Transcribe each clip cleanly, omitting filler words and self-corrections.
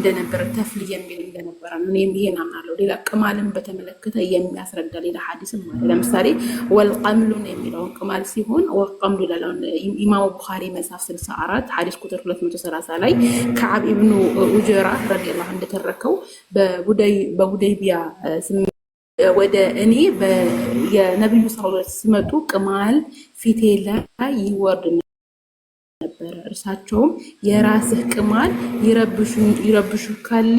እንደነበረ ተፍል የሚል እንደነበረ እኔም ይሄን አምናለሁ። ሌላ ቅማልን በተመለከተ የሚያስረዳ ሌላ ሐዲስም አለ። ለምሳሌ ወልቀምሉን የሚለውን ቅማል ሲሆን ወልቀምሉ ላላውን ኢማሙ ቡኻሪ መጽሐፍ 64 ሐዲስ ቁጥር 230 ላይ ከዓብ ኢብኑ ኡጀራ ረዲየላሁ እንደተረከው በሁደይቢያ ወደ እኔ የነብዩ ሰለላሁ ዐለይሂ ወሰለም ሲመጡ ቅማል ፊቴ ላይ ይወርድ ነበር። እርሳቸውም የራስህ ቅማል ይረብሹ ካለ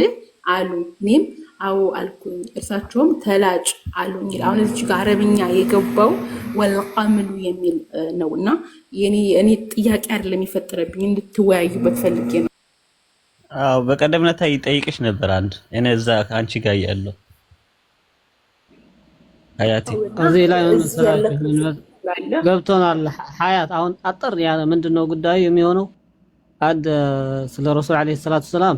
አሉ። እኔም አዎ አልኩኝ። እርሳቸውም ተላጭ አሉኝ። አሁን እዚህ ጋር አረብኛ የገባው ወልቀምሉ የሚል ነውና እኔ ጥያቄ አይደለም የፈጠረብኝ እንድትወያዩበት ፈልጌ ነው። አዎ በቀደም ዕለት ይጠይቅሽ ነበር አንድ እኔ እዛ አንቺ ጋር ያለው ሀያቲ እዚህ ላይ ገብቶናል። ሀያት አሁን አጥር ያለ ምንድነው ጉዳዩ የሚሆነው? አንድ ስለ ረሱል አለይሂ ሰላቱ ሰላም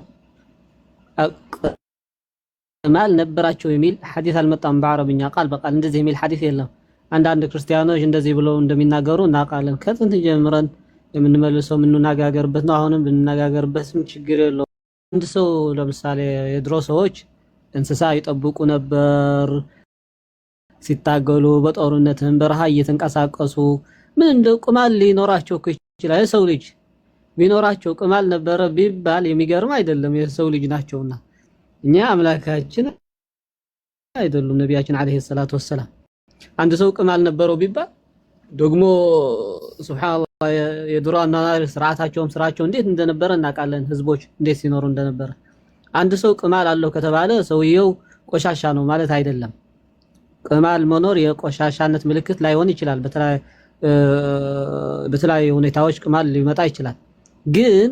ቅማል ነበራቸው የሚል ሐዲስ አልመጣም። በአረብኛ ቃል በቃል እንደዚህ የሚል ሐዲስ የለም። አንዳንድ ክርስቲያኖች እንደዚህ ብለው እንደሚናገሩ እናውቃለን። ከጥንት ጀምረን የምንመልሰው የምንነጋገርበት ነው። አሁንም ብንነጋገርበትም ችግር የለውም። አንድ ሰው ለምሳሌ የድሮ ሰዎች እንስሳ ይጠብቁ ነበር ሲታገሉ በጦርነትም በረሃ እየተንቀሳቀሱ ምን እንደ ቅማል ሊኖራቸው ይችላል። የሰው ልጅ ቢኖራቸው ቅማል ነበረ ቢባል የሚገርም አይደለም። የሰው ልጅ ናቸውና እኛ አምላካችን አይደሉም ነቢያችን አለይሂ ሰላቱ ወሰላም። አንድ ሰው ቅማል ነበረው ቢባል ደግሞ ሱብሃንአላህ የድሮ አናናር ስርዓታቸውም ስራቸው እንዴት እንደነበረ እናውቃለን። ህዝቦች እንዴት ሲኖሩ እንደነበረ። አንድ ሰው ቅማል አለው ከተባለ ሰውየው ቆሻሻ ነው ማለት አይደለም። ቅማል መኖር የቆሻሻነት ምልክት ላይሆን ይችላል። በተለያዩ ሁኔታዎች ቅማል ሊመጣ ይችላል። ግን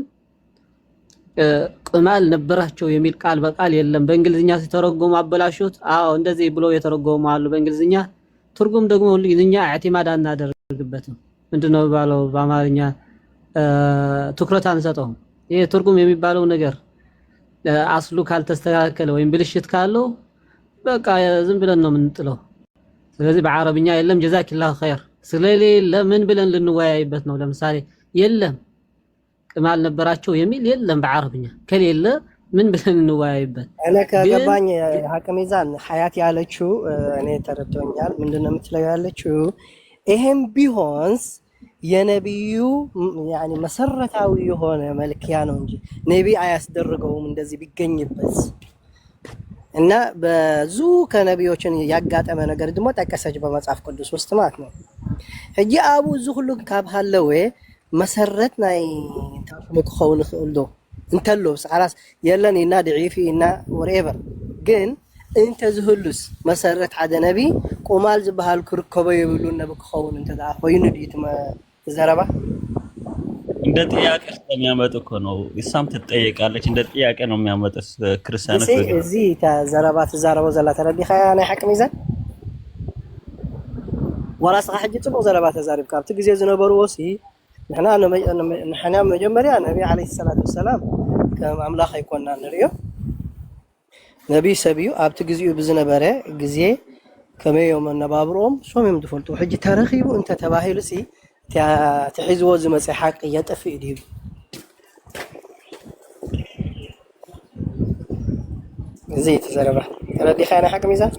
ቅማል ነበራቸው የሚል ቃል በቃል የለም። በእንግሊዝኛ ሲተረጎሙ አበላሹት። አዎ እንደዚህ ብለው የተረጎሙ አሉ በእንግሊዝኛ። ትርጉም ደግሞ ሁልጊዜኛ ኢዕቲማድ አናደርግበትም። ምንድነው ባለው በአማርኛ ትኩረት አንሰጠውም። ይሄ ትርጉም የሚባለው ነገር አስሉ ካልተስተካከለ ወይም ብልሽት ካለው በቃ ዝም ብለን ነው የምንጥለው። ስለዚህ በአረብኛ የለም ጀዛኪላሁ ኸይር ስለሌለ ምን ብለን ልንወያይበት ነው? ለምሳሌ የለም ቅማል ነበራቸው የሚል የለም በአረብኛ ከሌለ ምን ብለን እንወያይበት? እኔ ከገባኝ ሀቅም ይዛን ሀያት ያለችው እኔ ተረድቶኛል። ምንድነው የምትለው ያለችው? ይሄም ቢሆንስ የነብዩ ያኒ መሰረታዊ የሆነ መልክያ ነው እንጂ ነብይ አያስደርገውም እንደዚህ ቢገኝበት እና በዙ ከነቢዮችን ያጋጠመ ነገር ደግሞ ጠቀሰች በመጽሐፍ ቅዱስ ውስጥ ማለት ነው። እጂ አቡ ዙ ሁሉ ካብሃለወ መሰረት ናይ ታፍሙ ክኸውን ይኽእልዶ እንተሎ خلاص የለን እና ضعيف እና whatever ግን እንተ ዝህሉስ መሰረት ሓደ ነቢ ቁማል ዝበሃል ክርከቦ ይብሉ ነብ ክኸውን እንተ ዳ ኮይኑ ዲት ዘረባ እንደ ጥያቄ ስለሚያመጡ እኮ ነው። ኢሳም ትጠየቃለች እንደ ጥያቄ ነው የሚያመጡት ክርስቲያኖች። እዚህ ተዘረባት ዘረባው ዘላ ተረዲኻ ናይ ሐቅም ይዘን ወራስ حج ጽቡቅ ዘረባት ተዛሪብ ካብቲ ግዜ ዝነበሩ ወሲ ንሕና መጀመሪያ ነቢ አለይሂ ሰላቱ ወሰላም ከም አምላኽ ይኮንና ንሪዮ ነቢ ሰብዩ ኣብቲ ግዚኡ ብዝነበረ ግዜ ከመዮም ነባብሮም ሶምም ትፈልጡ ሕጂ ተረኺቡ እንተ ተባሂሉ ሲ تحزو زمصي حق يطفي دي زيت زربه ردي خاينا حق ميزان.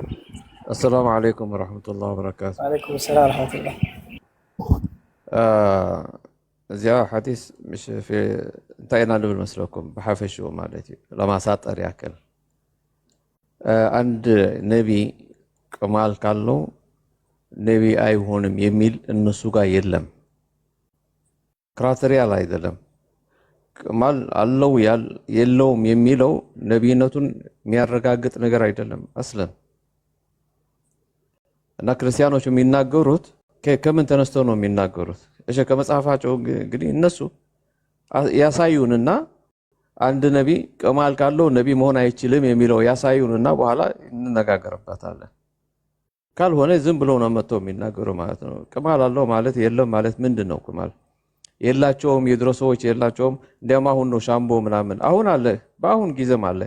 السلام عليكم ورحمة الله وبركاته. وعليكم السلام ورحمة الله. زيا حديث مش في انتهينا له مسلكم بحفشو مالتي لما ساطر ياكل عند نبي كمال قالو نبي አይሆንም የሚል እነሱ ጋር የለም። ክራይቴሪያ አይደለም። ቅማል አለው የለውም የሚለው ነብይነቱን የሚያረጋግጥ ነገር አይደለም አስለን። እና ክርስቲያኖች የሚናገሩት ከምን ተነስተው ነው የሚናገሩት? እሺ ከመጽሐፋቸው እንግዲህ እነሱ ያሳዩንና አንድ ነቢ ቅማል ካለው ነቢ መሆን አይችልም የሚለው ያሳዩንና በኋላ እንነጋገርበታለን። ካልሆነ ዝም ብለው ነው መጥተው የሚናገሩ ማለት ነው። ቅማል አለው ማለት የለም ማለት ምንድነው? ቅማል የላቸውም የድሮ ሰዎች የላቸውም። እንደማ አሁን ነው ሻምቦ ምናምን አሁን አለ፣ በአሁን ጊዜም አለ።